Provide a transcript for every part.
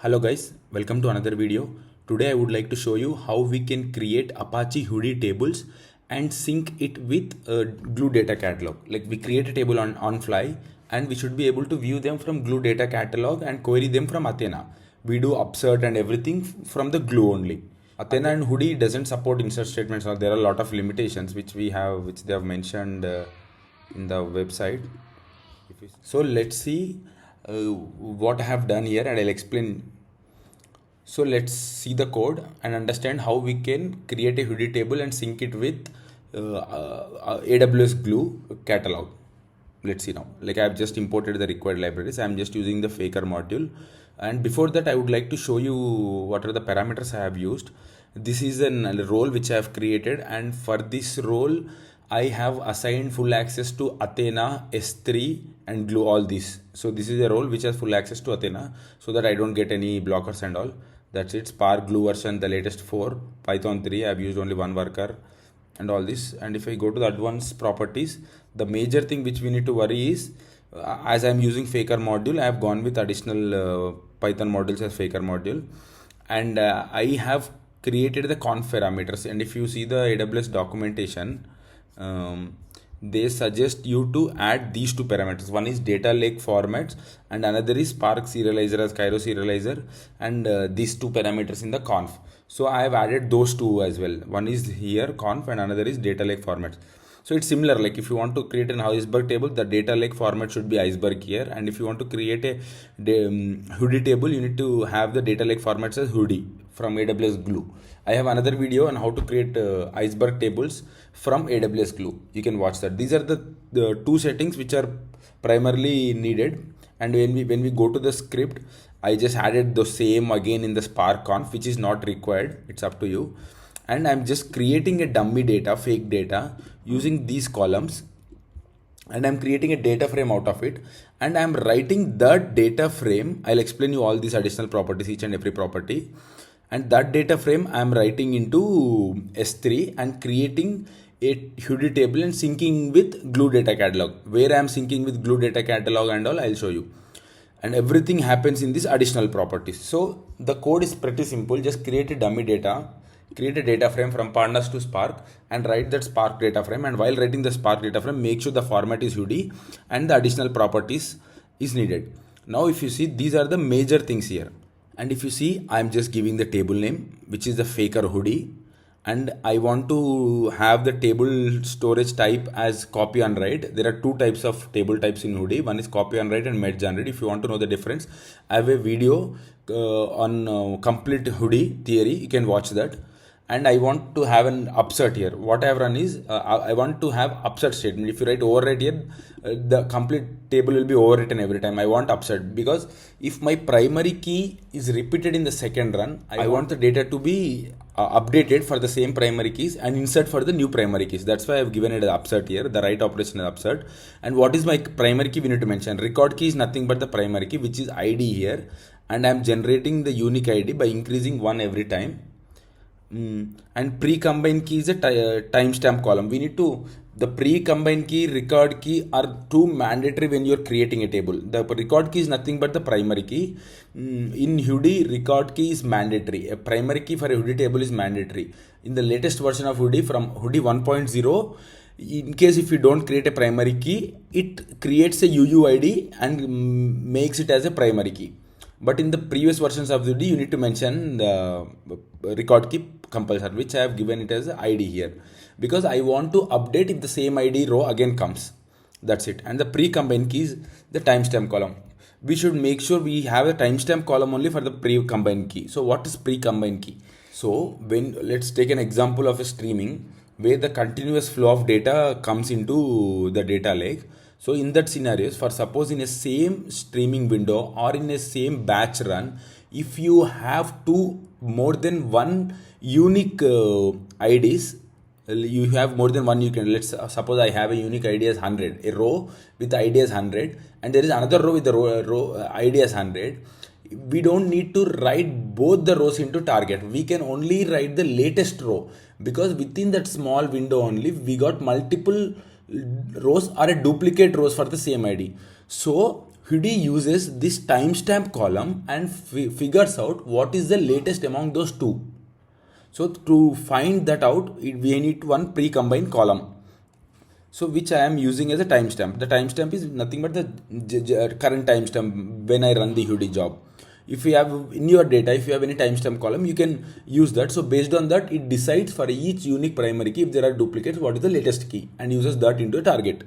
Hello guys, welcome to another video. Today I would like to show you how we can create Apache Hudi tables and sync it with a Glue data catalog. Like we create a table on fly and we should be able to view them from Glue data catalog and query them from Athena. We do upsert and everything from the Glue only. Athena and Hudi doesn't support insert statements, or there are a lot of limitations which they have mentioned in the website. So let's see what I have done here and I'll explain. So let's see the code and understand how we can create a Hudi table and sync it with AWS Glue catalog. Let's see now. Like I've just imported the required libraries. I'm just using the Faker module. And before that, I would like to show you what are the parameters I have used. This is a role which I have created, and for this role, I have assigned full access to Athena, S3 and Glue, all these. So this is a role which has full access to Athena so that I don't get any blockers and all. That's it. Spark Glue version, the latest 4, Python 3, I've used only one worker and all this. And if I go to the advanced properties, the major thing which we need to worry is, as I'm using Faker module, I have gone with additional Python modules as Faker module. And I have created the conf parameters. And if you see the AWS documentation, they suggest you to add these two parameters. One is data lake formats and another is Spark serializer as Cairo serializer, and these two parameters in the conf. So I have added those two as well. One is here conf and another is data lake formats. So it's similar, like if you want to create an iceberg table, the data lake format should be iceberg here, and if you want to create a Hudi table, you need to have the data lake formats as Hudi from AWS Glue. I have another video on how to create iceberg tables from AWS Glue. You can watch that. These are the two settings which are primarily needed. And when we go to the script, I just added the same again in the Spark conf, which is not required. It's up to you. And I'm just creating a dummy data, fake data, using these columns, and I'm creating a data frame out of it, and I'm writing that data frame. I'll explain you all these additional properties, each and every property, and that data frame I'm writing into S3 and creating a Hudi table and syncing with Glue data catalog. Where I'm syncing with Glue data catalog and all, I'll show you. And everything happens in these additional properties. So the code is pretty simple. Just create a dummy data, create a data frame from pandas to Spark, and write that Spark data frame. And while writing the Spark data frame, make sure the format is Hudi and the additional properties is needed. Now if you see, these are the major things here. And if you see, I'm just giving the table name, which is the Faker Hudi, and I want to have the table storage type as copy and write. There are two types of table types in Hudi. One is copy and write and merge and read. If you want to know the difference, I have a video on complete Hudi theory. You can watch that. And I want to have an upsert here. What I have run is, I want to have upsert statement. If you write overwrite here, the complete table will be overwritten every time. I want upsert because if my primary key is repeated in the second run, I want the data to be updated for the same primary keys and insert for the new primary keys. That's why I've given it as upsert here. The right operation is upsert. And what is my primary key? We need to mention. Record key is nothing but the primary key, which is ID here. And I'm generating the unique ID by increasing one every time. And pre-combined key is a timestamp column. We need to, the pre-combined key, record key are two mandatory when you're creating a table. The record key is nothing but the primary key. In Hudi, record key is mandatory. A primary key for a Hudi table is mandatory. In the latest version of Hudi, from Hudi 1.0, in case if you don't create a primary key, it creates a UUID and makes it as a primary key. But in the previous versions of Hudi, you need to mention the record key compulsory, which I have given it as ID here, because I want to update if the same ID row again comes. That's it. And the pre-combined key is the timestamp column. We should make sure we have a timestamp column only for the pre-combined key. So what is pre-combined key? So let's take an example of a streaming where the continuous flow of data comes into the data lake. So in that scenarios, for suppose in a same streaming window or in a same batch run, if you have more than one unique IDs, you have more than one, you can, let's suppose I have a unique ID as 100, a row with ID as 100, and there is another row with the row ID as 100. We don't need to write both the rows into target. We can only write the latest row, because within that small window only we got multiple rows or a duplicate rows for the same ID. So Hudi uses this timestamp column and figures out what is the latest among those two. So to find that out, we need one pre-combined column. So which I am using as a timestamp. The timestamp is nothing but the current timestamp when I run the Hudi job. If you have in your data, if you have any timestamp column, you can use that. So based on that, it decides for each unique primary key, if there are duplicates, what is the latest key, and uses that into a target.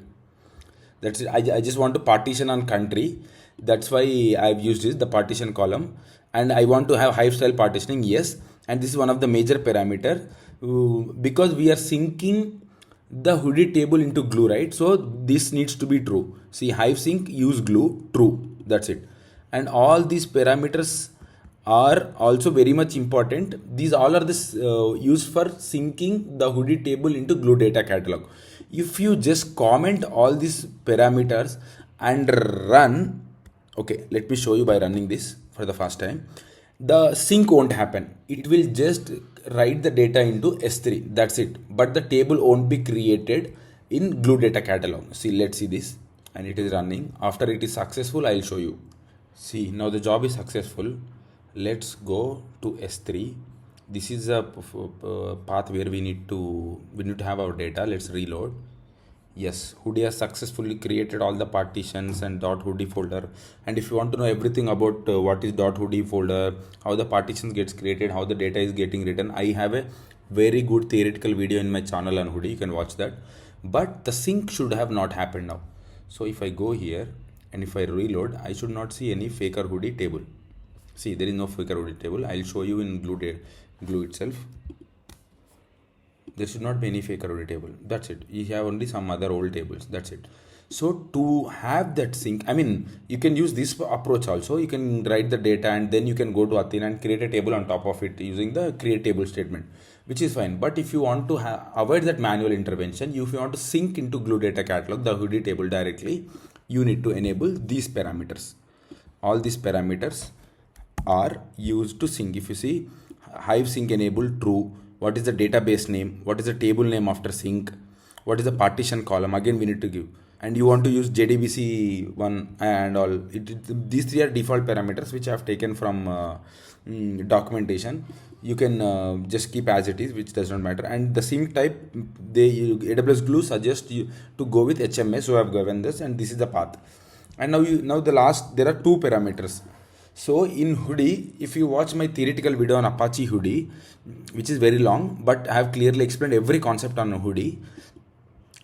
That's it. I just want to partition on country. That's why I've used this, the partition column. And I want to have Hive style partitioning, yes. And this is one of the major parameter because we are syncing the Hudi table into Glue, right? So this needs to be true. See, Hive sync, use Glue, true. That's it. And all these parameters are also very much important. These all are this used for syncing the Hudi table into Glue data catalog. If you just comment all these parameters and run, okay, let me show you by running this for the first time. The sync won't happen. It will just write the data into S3. That's it. But the table won't be created in Glue data catalog. See, let's see this. And it is running. After it is successful, I'll show you. See, now the job is successful. Let's go to S3. This is a path where we need to have our data. Let's reload. Yes, Hudi has successfully created all the partitions and .hudi folder. And if you want to know everything about what is .hudi folder, how the partitions gets created, how the data is getting written, I have a very good theoretical video in my channel on Hudi. You can watch that. But the sync should have not happened now. So if I go here and if I reload, I should not see any faker Hudi table. See, there is no faker Hudi table. I'll show you in Glue itself. There should not be any faker Hudi table. That's it. You have only some other old tables. That's it. So to have that sync, I mean, you can use this approach also. You can write the data and then you can go to Athena and create a table on top of it using the create table statement, which is fine. But if you want to avoid that manual intervention, if you want to sync into Glue data catalog, the Hudi table directly, you need to enable these parameters. All these parameters are used to sync. If you see, Hive sync enabled true. What is the database name? What is the table name after sync? What is the partition column? Again, we need to give. And you want to use JDBC one and all. These three are default parameters which I have taken from documentation. You can just keep as it is, which does not matter. And the sync type, AWS Glue suggests you to go with HMA. So I have given this, and this is the path. And now there are two parameters. So in Hudi, if you watch my theoretical video on Apache Hudi, which is very long, but I have clearly explained every concept on Hudi,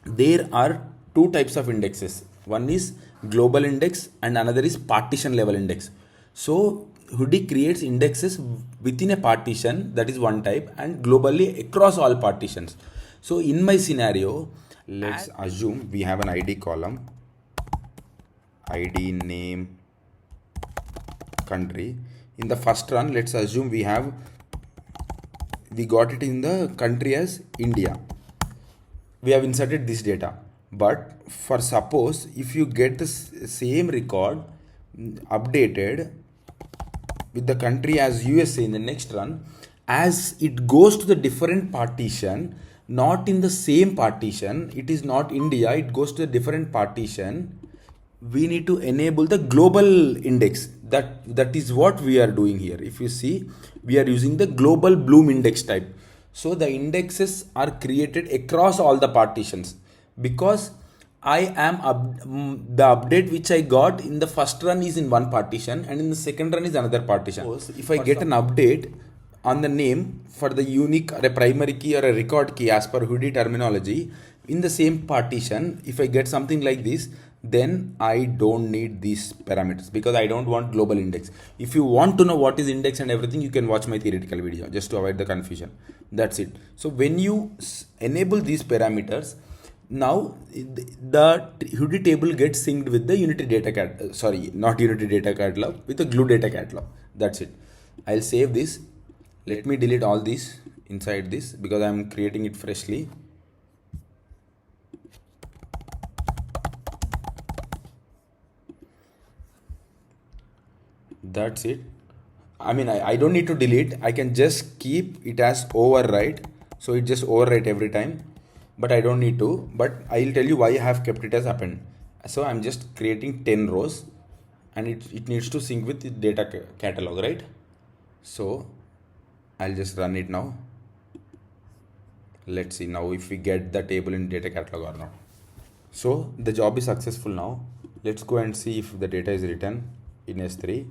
there are two types of indexes. One is global index and another is partition level index. So Hudi creates indexes within a partition, that is one type, and globally across all partitions. So in my scenario, let's assume we have an ID column, ID, name, country. In the first run, let's assume we got it in the country as India. We have inserted this data. But for suppose if you get the same record updated with the country as USA in the next run, as it goes to the different partition, not in the same partition, it is not India, it goes to a different partition, we need to enable the global index. That is what we are doing here. If you see, we are using the global Bloom index type. So the indexes are created across all the partitions because I am the update which I got in the first run is in one partition and in the second run is another partition. If I get an update on the name for the unique or a primary key or a record key as per Hudi terminology in the same partition, if I get something like this, then I don't need these parameters because I don't want global index. If you want to know what is index and everything, you can watch my theoretical video just to avoid the confusion. That's it. So when you enable these parameters, now the Hudi table gets synced with the Unity data catalog, with the Glue data catalog. That's it. I'll save this. Let me delete all these inside this because I'm creating it freshly. That's it. I mean, I don't need to delete. I can just keep it as overwrite. So it just overwrite every time. But I don't need to. But I'll tell you why I have kept it as append. So I'm just creating 10 rows. and it needs to sync with the data catalog, right? So I'll just run it now. Let's see now if we get the table in data catalog or not. So the job is successful now. Let's go and see if the data is written in S3.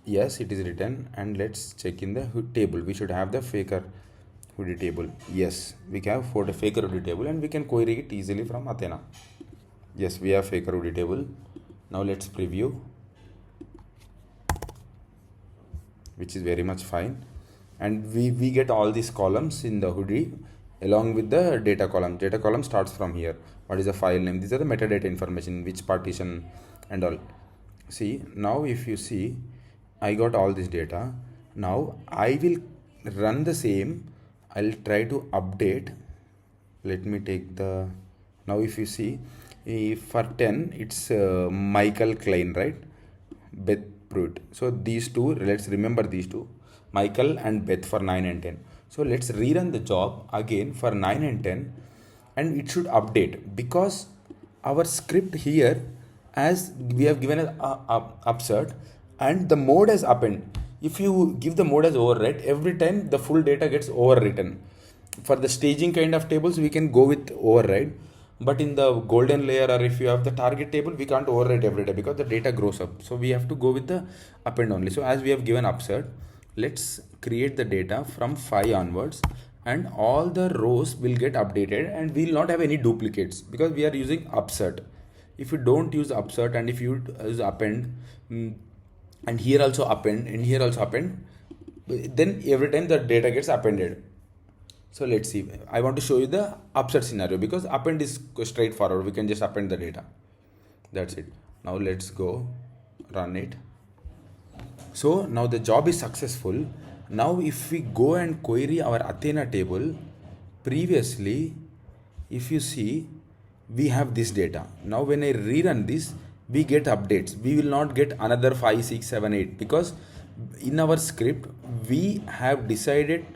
Yes, it is written, and let's check in the table. We should have the faker Hudi table. Yes, we have for the faker Hudi table, and we can query it easily from Athena. Yes, we have faker Hudi table. Now let's preview, which is very much fine. And we get all these columns in the Hudi along with the data column. Data column starts from here. What is the file name? These are the metadata information, which partition and all. See, now if you see, I got all this data. Now I will run the same. I'll try to update. Let me take the, now if you see, for 10 it's Michael Klein, right? Beth Pruitt. So these two, let's remember these two, Michael and Beth, for 9 and 10. So let's rerun the job again for 9 and 10, and it should update, because our script here, as we have given an upsert, and the mode has append. If you give the mode as overwrite, every time the full data gets overwritten. For the staging kind of tables, we can go with override, but in the golden layer, or if you have the target table, we can't overwrite every day because the data grows up. So we have to go with the append only. So as we have given upsert, let's create the data from 5 onwards, and all the rows will get updated, and we will not have any duplicates because we are using upsert. If you don't use upsert, and if you use append, and here also append, and here also append, then every time the data gets appended. So let's see. I want to show you the upsert scenario, because append is straightforward. We can just append the data. That's it. Now let's go run it. So now the job is successful. Now if we go and query our Athena table, previously, if you see, we have this data. Now when I rerun this, we get updates. We will not get another 5, 6, 7, 8, because in our script we have decided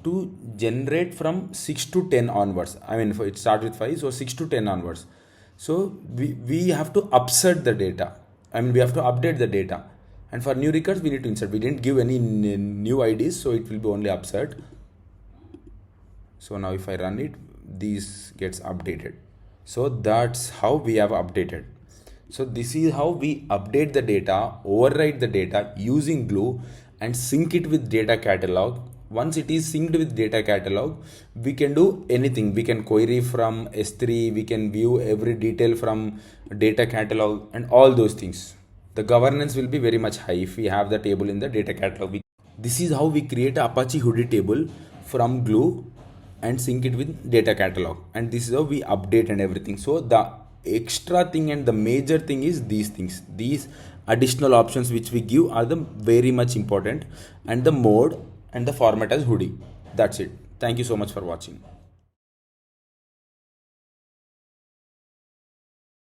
to generate from 6 to 10 onwards. I mean, it starts with 5, so 6 to 10 onwards. So we have to upsert the data. I mean, we have to update the data. And for new records, we need to insert. We didn't give any new IDs, so it will be only upsert. So now if I run it, this gets updated. So that's how we have updated. So this is how we update the data, override the data using Glue, and sync it with data catalog. Once it is synced with data catalog, we can do anything. We can query from S3, we can view every detail from data catalog, and all those things. The governance will be very much high if we have the table in the data catalog. This is how we create a Apache Hudi table from Glue and sync it with data catalog. And this is how we update and everything. So the extra thing and the major thing is these things. These additional options which we give are the very much important, and the mode and the format as Hudi. That's it. Thank you so much for watching.